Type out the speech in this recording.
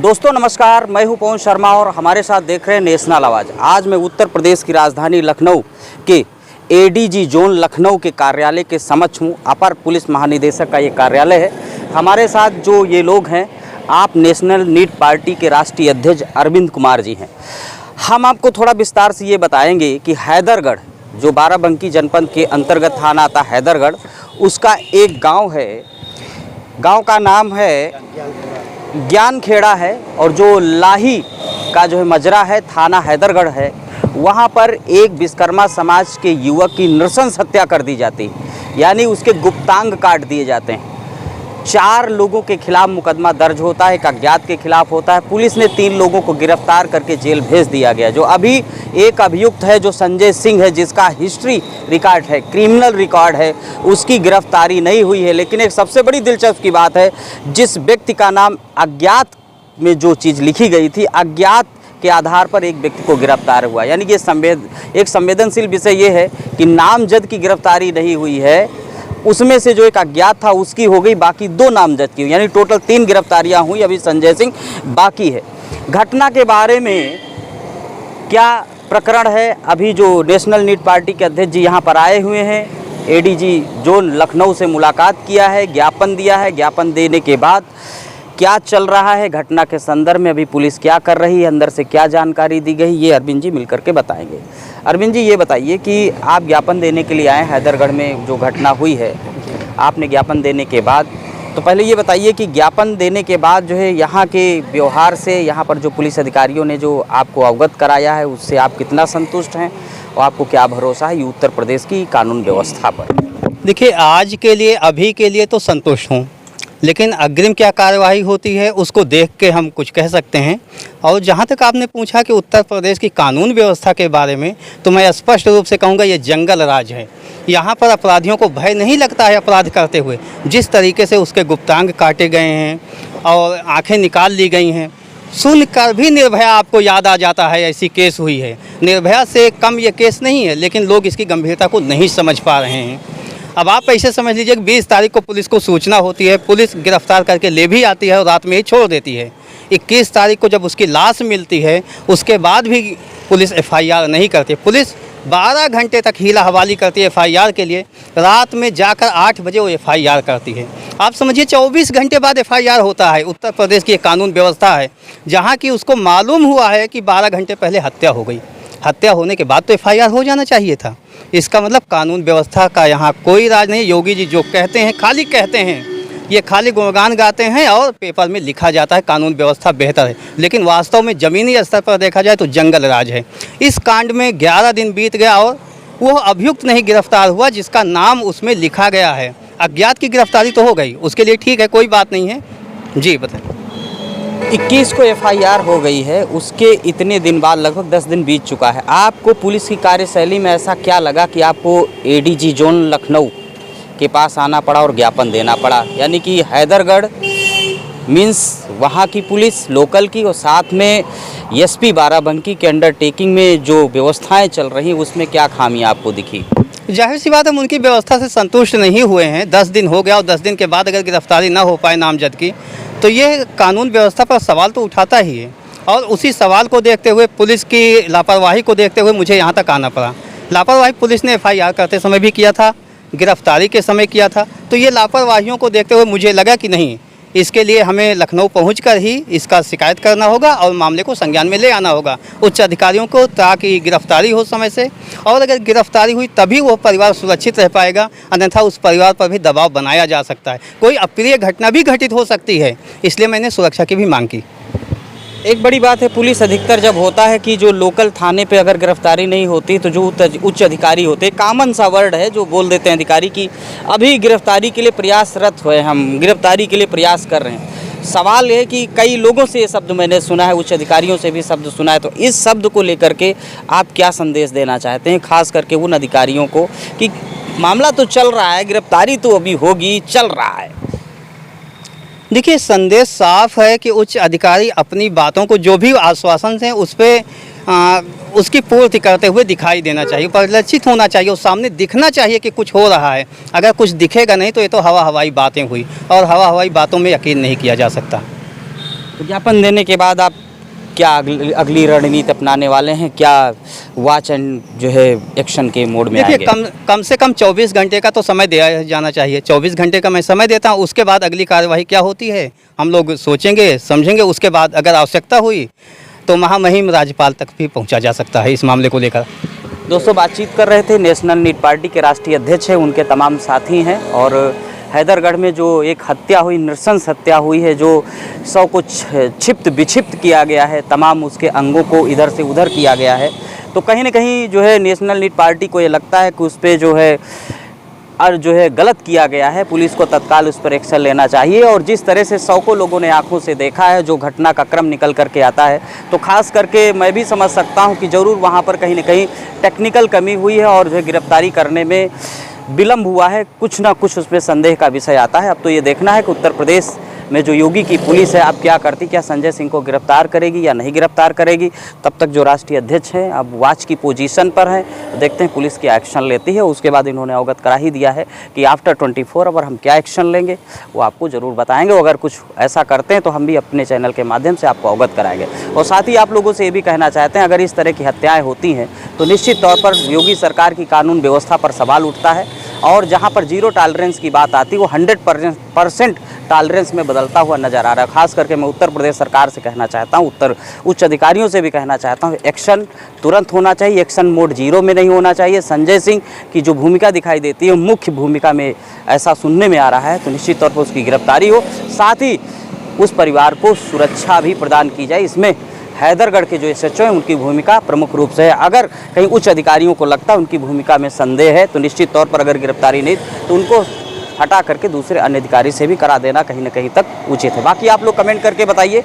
दोस्तों नमस्कार, मैं हूं पवन शर्मा और हमारे साथ देख रहे हैं नेशनल आवाज़। आज मैं उत्तर प्रदेश की राजधानी लखनऊ के एडीजी जोन लखनऊ के कार्यालय के समक्ष हूं। अपर पुलिस महानिदेशक का ये कार्यालय है। हमारे साथ जो ये लोग हैं, आप नेशनल नीट पार्टी के राष्ट्रीय अध्यक्ष अरविंद कुमार जी हैं। हम आपको थोड़ा विस्तार से ये बताएंगे कि हैदरगढ़, जो बाराबंकी जनपद के अंतर्गत थाना आता हैदरगढ़, उसका एक गाँव है, गाँव का नाम है ज्ञानखेड़ा है, और जो लाही का जो है मजरा है, थाना हैदरगढ़ है, वहाँ पर एक विश्वकर्मा समाज के युवक की नृशंस हत्या कर दी जाती है, यानी उसके गुप्तांग काट दिए जाते हैं। 4 लोगों के खिलाफ मुकदमा दर्ज होता है, एक अज्ञात के खिलाफ होता है। पुलिस ने 3 लोगों को गिरफ्तार करके जेल भेज दिया गया। जो अभी एक अभियुक्त है, जो संजय सिंह है, जिसका हिस्ट्री रिकॉर्ड है, क्रिमिनल रिकॉर्ड है, उसकी गिरफ्तारी नहीं हुई है। लेकिन एक सबसे बड़ी दिलचस्प की बात है, जिस व्यक्ति का नाम अज्ञात में जो चीज़ लिखी गई थी, अज्ञात के आधार पर एक व्यक्ति को गिरफ्तार हुआ। यानी कि एक संवेदनशील विषय ये है कि नामजद की गिरफ्तारी नहीं हुई है, उसमें से जो एक अज्ञात था उसकी हो गई, बाकी 2 नामजद की, यानी टोटल 3 गिरफ्तारियां हुई। अभी संजय सिंह बाकी है। घटना के बारे में क्या प्रकरण है, अभी जो नेशनल नीट पार्टी के अध्यक्ष जी यहाँ पर आए हुए हैं, एडीजी जोन लखनऊ से मुलाकात किया है, ज्ञापन दिया है। ज्ञापन देने के बाद क्या चल रहा है, घटना के संदर्भ में अभी पुलिस क्या कर रही है, अंदर से क्या जानकारी दी गई, ये अरविंद जी मिलकर के बताएंगे। अरविंद जी, ये बताइए कि आप ज्ञापन देने के लिए आए हैदरगढ़ में, जो घटना हुई है, आपने ज्ञापन देने के बाद, तो पहले ये बताइए कि ज्ञापन देने के बाद जो है यहाँ के व्यवहार से, यहाँ पर जो पुलिस अधिकारियों ने जो आपको अवगत कराया है, उससे आप कितना संतुष्ट हैं और आपको क्या भरोसा है उत्तर प्रदेश की कानून व्यवस्था पर? देखिए, आज के लिए, अभी के लिए तो संतुष्ट हूँ, लेकिन अग्रिम क्या कार्यवाही होती है उसको देख के हम कुछ कह सकते हैं। और जहाँ तक आपने पूछा कि उत्तर प्रदेश की कानून व्यवस्था के बारे में, तो मैं स्पष्ट रूप से कहूँगा ये जंगल राज है। यहाँ पर अपराधियों को भय नहीं लगता है अपराध करते हुए। जिस तरीके से उसके गुप्तांग काटे गए हैं और आंखें निकाल ली गई हैं, सुनकर भी निर्भया आपको याद आ जाता है, ऐसी केस हुई है। निर्भया से कम ये केस नहीं है, लेकिन लोग इसकी गंभीरता को नहीं समझ पा रहे हैं। अब आप ऐसे समझ लीजिए कि 20 तारीख को पुलिस को सूचना होती है, पुलिस गिरफ्तार करके ले भी आती है और रात में ही छोड़ देती है। 21 तारीख को जब उसकी लाश मिलती है, उसके बाद भी पुलिस FIR नहीं करती। पुलिस 12 घंटे तक हीला हवाली करती है FIR के लिए, रात में जाकर 8 बजे वो FIR करती है। आप समझिए 24 घंटे बाद FIR होता है। उत्तर प्रदेश की एक कानून व्यवस्था है जहाँ की उसको मालूम हुआ है कि 12 घंटे पहले हत्या हो गई। हत्या होने के बाद तो FIR हो जाना चाहिए था। इसका मतलब कानून व्यवस्था का यहाँ कोई राज नहीं। योगी जी जो कहते हैं, खाली कहते हैं, ये खाली गुणगान गाते हैं और पेपर में लिखा जाता है कानून व्यवस्था बेहतर है, लेकिन वास्तव में ज़मीनी स्तर पर देखा जाए तो जंगल राज है। इस कांड में 11 दिन बीत गया और वो अभियुक्त नहीं गिरफ्तार हुआ जिसका नाम उसमें लिखा गया है। अज्ञात की गिरफ्तारी तो हो गई, उसके लिए ठीक है, कोई बात नहीं है। जी बताएं। 21 को FIR हो गई है, उसके इतने दिन बाद लगभग 10 दिन बीत चुका है। आपको पुलिस की कार्यशैली में ऐसा क्या लगा कि आपको एडीजी जोन लखनऊ के पास आना पड़ा और ज्ञापन देना पड़ा? यानी कि हैदरगढ़ मीन्स वहाँ की पुलिस लोकल की, और साथ में SP बाराबंकी के अंडरटेकिंग में जो व्यवस्थाएं चल रही, उसमें क्या खामी आपको दिखी? जाहिर सी बात है, हम उनकी व्यवस्था से संतुष्ट नहीं हुए हैं। 10 दिन हो गया और 10 दिन के बाद अगर गिरफ्तारी ना हो पाए नामजद की, तो ये कानून व्यवस्था पर सवाल तो उठाता ही है। और उसी सवाल को देखते हुए, पुलिस की लापरवाही को देखते हुए मुझे यहाँ तक आना पड़ा। लापरवाही पुलिस ने FIR करते समय भी किया था, गिरफ्तारी के समय किया था। तो ये लापरवाहियों को देखते हुए मुझे लगा कि नहीं, इसके लिए हमें लखनऊ पहुंचकर ही इसका शिकायत करना होगा और मामले को संज्ञान में ले आना होगा उच्च अधिकारियों को, ताकि गिरफ्तारी हो समय से। और अगर गिरफ्तारी हुई तभी वो परिवार सुरक्षित रह पाएगा, अन्यथा उस परिवार पर भी दबाव बनाया जा सकता है। कोई अप्रिय घटना भी घटित हो सकती है, इसलिए मैंने सुरक्षा की भी मांग की। एक बड़ी बात है, पुलिस अधिकतर जब होता है कि जो लोकल थाने पे अगर गिरफ्तारी नहीं होती, तो जो उच्च अधिकारी होते हैं, कॉमन सा वर्ड है जो बोल देते हैं अधिकारी की अभी गिरफ्तारी के लिए प्रयासरत हुए, हम गिरफ्तारी के लिए प्रयास कर रहे हैं। सवाल है कि कई लोगों से ये शब्द मैंने सुना है, उच्च अधिकारियों से भी शब्द सुना है, तो इस शब्द को लेकर के आप क्या संदेश देना चाहते हैं, खास करके उन अधिकारियों को कि मामला तो चल रहा है, गिरफ्तारी तो अभी होगी, चल रहा है? देखिए, संदेश साफ है कि उच्च अधिकारी अपनी बातों को, जो भी आश्वासन हैं, उस पर उसकी पूर्ति करते हुए दिखाई देना चाहिए, परिलक्षित होना चाहिए, उस सामने दिखना चाहिए कि कुछ हो रहा है। अगर कुछ दिखेगा नहीं तो ये तो हवा हवाई बातें हुई, और हवा हवाई बातों में यकीन नहीं किया जा सकता। तो ज्ञापन देने के बाद आप क्या अगली रणनीति अपनाने वाले हैं? क्या वॉच एंड जो है एक्शन के मोड में देखिए, आएंगे? कम से कम 24 घंटे का तो समय दिया जाना चाहिए। 24 घंटे का मैं समय देता हूँ, उसके बाद अगली कार्यवाही क्या होती है हम लोग सोचेंगे समझेंगे। उसके बाद अगर आवश्यकता हुई तो महामहिम राज्यपाल तक भी पहुँचा जा सकता है इस मामले को लेकर। दोस्तों, बातचीत कर रहे थे नेशनल नीट पार्टी के राष्ट्रीय अध्यक्ष हैं, उनके तमाम साथी हैं। और हैदरगढ़ में जो एक हत्या हुई, नृशंस हत्या हुई है, जो सौ कुछ क्षिप्त विक्षिप्त किया गया है, तमाम उसके अंगों को इधर से उधर किया गया है, तो कहीं ना कहीं जो है नेशनल नीट पार्टी को ये लगता है कि उस पर जो है गलत किया गया है। पुलिस को तत्काल उस पर एक्शन लेना चाहिए। और जिस तरह से सौकों लोगों ने आंखों से देखा है, जो घटना का क्रम निकल करके आता है, तो खास करके मैं भी समझ सकता हूं कि ज़रूर वहां पर कहीं ना कहीं टेक्निकल कमी हुई है और जो है गिरफ्तारी करने में विलम्ब हुआ है। कुछ ना कुछ उसमें संदेह का विषय आता है। अब तो ये देखना है कि उत्तर प्रदेश में जो योगी की पुलिस है अब क्या करती, क्या संजय सिंह को गिरफ्तार करेगी या नहीं गिरफ्तार करेगी। तब तक जो राष्ट्रीय अध्यक्ष हैं अब वॉच की पोजीशन पर हैं, देखते हैं पुलिस क्या एक्शन लेती है। उसके बाद इन्होंने अवगत करा ही दिया है कि आफ्टर 24 आवर हम क्या एक्शन लेंगे वो आपको ज़रूर बताएंगे। अगर कुछ ऐसा करते हैं तो हम भी अपने चैनल के माध्यम से आपको अवगत कराएंगे। और साथ ही आप लोगों से ये भी कहना चाहते हैं, अगर इस तरह की हत्याएँ होती हैं तो निश्चित तौर पर योगी सरकार की कानून व्यवस्था पर सवाल उठता है। और जहां पर जीरो टॉलरेंस की बात आती है वो 100% टॉलरेंस में बदलता हुआ नज़र आ रहा है। खास करके मैं उत्तर प्रदेश सरकार से कहना चाहता हूं, उच्च अधिकारियों से भी कहना चाहता हूं, एक्शन तुरंत होना चाहिए। एक्शन मोड 0 में नहीं होना चाहिए। संजय सिंह की जो भूमिका दिखाई देती है मुख्य भूमिका में ऐसा सुनने में आ रहा है, तो निश्चित तौर पर उसकी गिरफ्तारी हो, साथ ही उस परिवार को सुरक्षा भी प्रदान की जाए। इसमें हैदरगढ़ के जो एसएचओ हैं उनकी भूमिका प्रमुख रूप से है। अगर कहीं उच्च अधिकारियों को लगता है उनकी भूमिका में संदेह है तो निश्चित तौर पर अगर गिरफ्तारी नहीं तो उनको हटा करके दूसरे अन्य अधिकारी से भी करा देना कहीं ना कहीं तक उचित है। बाकी आप लोग कमेंट करके बताइए।